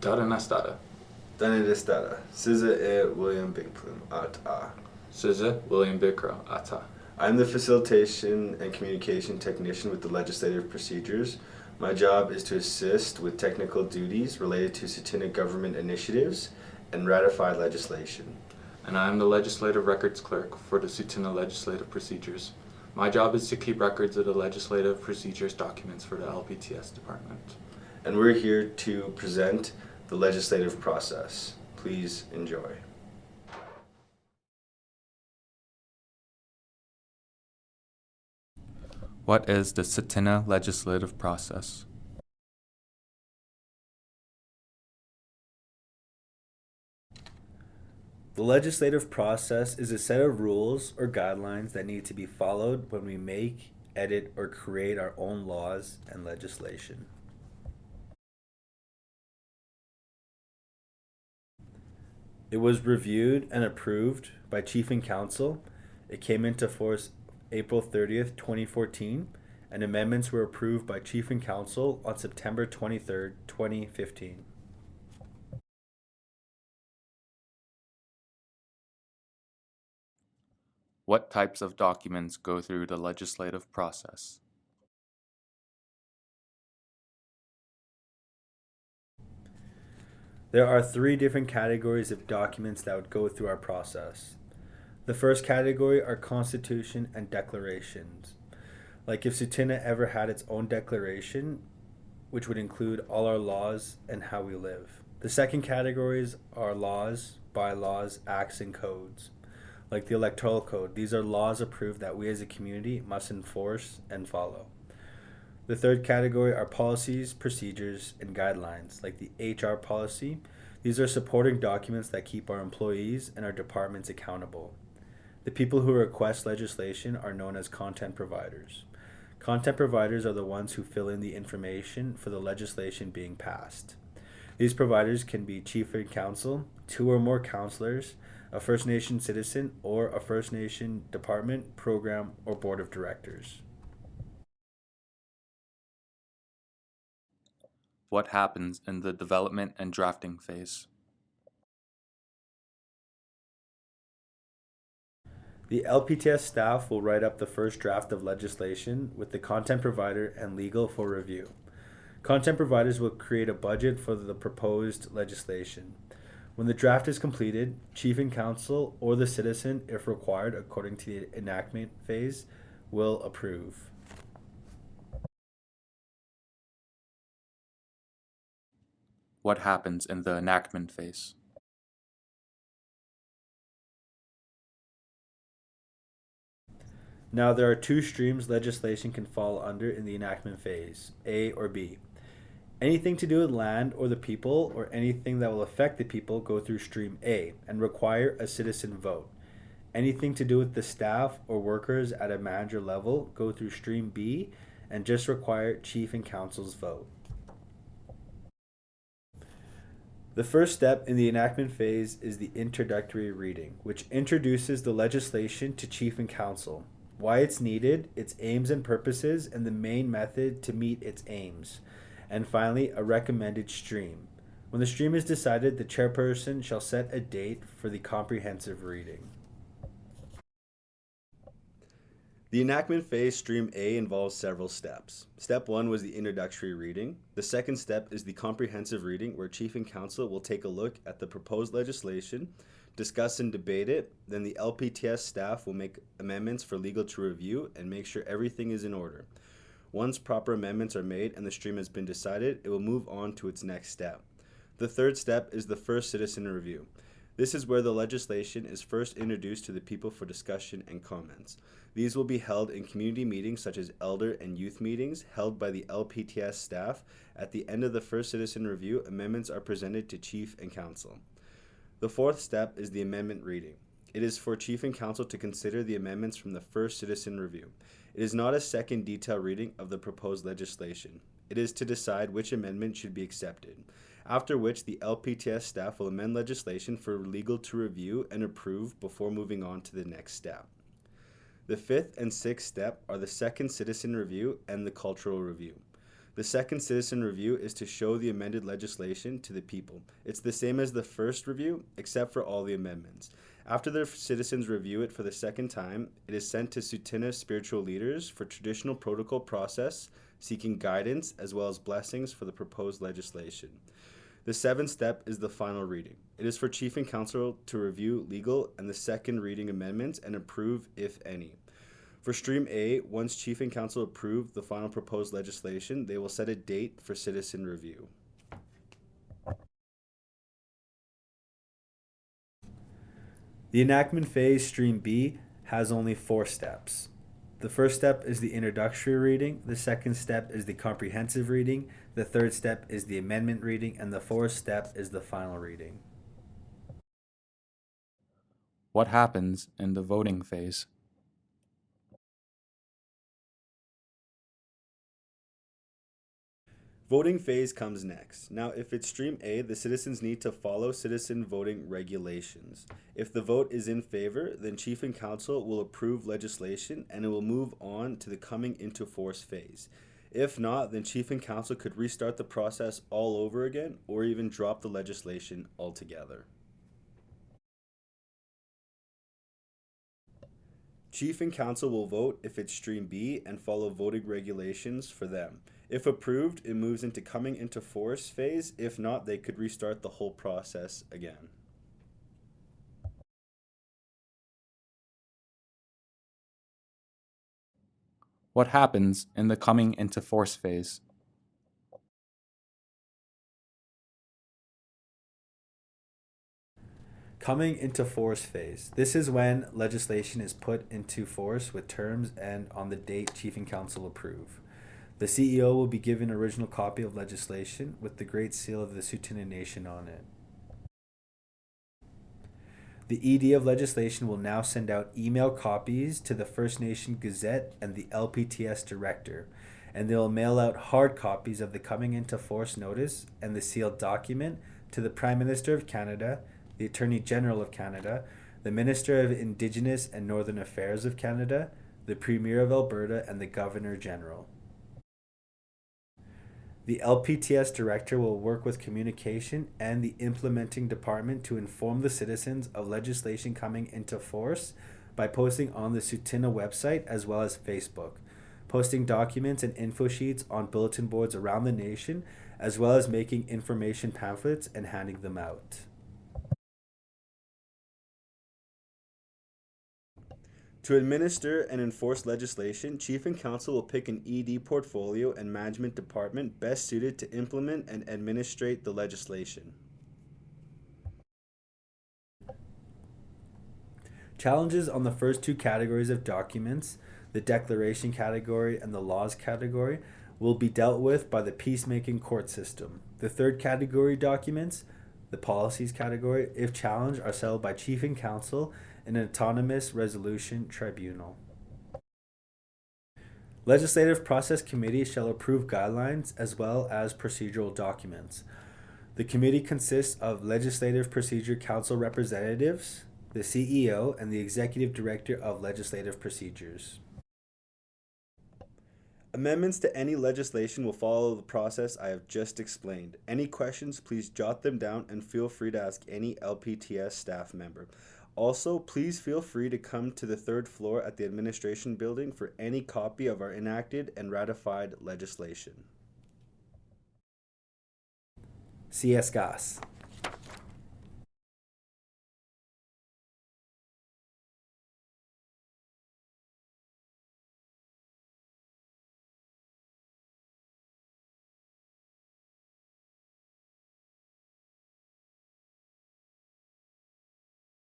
Dara Nastada. Danilestada. Siza William Bigplume at A. Size William Bikro Ata. I'm the Facilitation and Communication Technician with the Legislative Procedures. My job is to assist with technical duties related to Tsuut'ina government initiatives and ratified legislation. And I am the Legislative Records Clerk for the Tsuut'ina Legislative Procedures. My job is to keep records of the legislative procedures documents for the LPTS department. And we're here to present the legislative process. Please enjoy. What is the Tsuut'ina legislative process? The legislative process is a set of rules or guidelines that need to be followed when we make, edit, or create our own laws and legislation. It was reviewed and approved by Chief and Council. It came into force April 30th, 2014, and amendments were approved by Chief and Council on September 23rd, 2015. What types of documents go through the legislative process? There are three different categories of documents that would go through our process. The first category are constitution and declarations. Like if Tsuut'ina ever had its own declaration, which would include all our laws and how we live. The second categories are laws, bylaws, acts, and codes. Like the electoral code, these are laws approved that we as a community must enforce and follow. The third category are policies, procedures, and guidelines, like the HR policy. These are supporting documents that keep our employees and our departments accountable. The people who request legislation are known as content providers. Content providers are the ones who fill in the information for the legislation being passed. These providers can be Chief and Council, 2 or more counselors, a First Nation citizen, or a First Nation department, program, or board of directors. What happens in the development and drafting phase? The LPTS staff will write up the first draft of legislation with the content provider and legal for review. Content providers will create a budget for the proposed legislation. When the draft is completed, Chief and Council or the citizen, if required according to the enactment phase, will approve. What happens in the enactment phase? Now, there are 2 streams legislation can fall under in the enactment phase, A or B. Anything to do with land or the people, or anything that will affect the people, go through stream A and require a citizen vote. Anything to do with the staff or workers at a manager level go through stream B and just require Chief and Council's vote. The first step in the enactment phase is the introductory reading, which introduces the legislation to Chief and Council, why it's needed, its aims and purposes, and the main method to meet its aims. And finally, a recommended stream. When the stream is decided, the chairperson shall set a date for the comprehensive reading. The enactment phase, stream A, involves several steps. Step 1 was the introductory reading. The second step is the comprehensive reading, where Chief and Council will take a look at the proposed legislation, discuss and debate it. Then the LPTS staff will make amendments for legal to review and make sure everything is in order. Once proper amendments are made and the stream has been decided, it will move on to its next step. The third step is the first citizen review. This is where the legislation is first introduced to the people for discussion and comments. These will be held in community meetings such as elder and youth meetings held by the LPTS staff. At the end of the first citizen review, amendments are presented to Chief and Council. The fourth step is the amendment reading. It is for Chief and Council to consider the amendments from the first citizen review. It is not a second detailed reading of the proposed legislation. It is to decide which amendment should be accepted, after which the LPTS staff will amend legislation for legal to review and approve before moving on to the next step. The fifth and sixth step are the second citizen review and the cultural review. The second citizen review is to show the amended legislation to the people. It's the same as the first review, except for all the amendments. After the citizens review it for the second time, it is sent to Tsuut'ina spiritual leaders for traditional protocol process, seeking guidance as well as blessings for the proposed legislation. The seventh step is the final reading. It is for Chief and Council to review legal and the second reading amendments and approve, if any. For Stream A, once Chief and Council approve the final proposed legislation, they will set a date for citizen review. The enactment phase, Stream B, has only 4 steps. The first step is the introductory reading, the second step is the comprehensive reading, the third step is the amendment reading, and the fourth step is the final reading. What happens in the voting phase? Voting phase comes next. Now, if it's Stream A, the citizens need to follow citizen voting regulations. If the vote is in favor, then Chief and Council will approve legislation and it will move on to the coming into force phase. If not, then Chief and Council could restart the process all over again or even drop the legislation altogether. Chief and Council will vote if it's Stream B and follow voting regulations for them. If approved, it moves into coming into force phase. If not, they could restart the whole process again. What happens in the coming into force phase? Coming into force phase. This is when legislation is put into force with terms and on the date Chief and Council approve. The CEO will be given an original copy of legislation with the Great Seal of the Tsuut'ina Nation on it. The ED of legislation will now send out email copies to the First Nation Gazette and the LPTS director, and they will mail out hard copies of the coming into force notice and the sealed document to the Prime Minister of Canada, the Attorney General of Canada, the Minister of Indigenous and Northern Affairs of Canada, the Premier of Alberta, and the Governor General. The LPTS director will work with communication and the implementing department to inform the citizens of legislation coming into force by posting on the Tsuut'ina website as well as Facebook, posting documents and info sheets on bulletin boards around the nation, as well as making information pamphlets and handing them out. To administer and enforce legislation, Chief and Council will pick an ED portfolio and management department best suited to implement and administrate the legislation. Challenges on the first 2 categories of documents, the declaration category and the laws category, will be dealt with by the peacemaking court system. The third category documents, the policies category, if challenged, are settled by Chief and Council in an autonomous resolution tribunal. Legislative Process Committee shall approve guidelines as well as procedural documents. The committee consists of Legislative Procedure Council representatives, the CEO, and the Executive Director of Legislative Procedures. Amendments to any legislation will follow the process I have just explained. Any questions, please jot them down and feel free to ask any LPTS staff member. Also, please feel free to come to the 3rd floor at the administration building for any copy of our enacted and ratified legislation. CS Gas.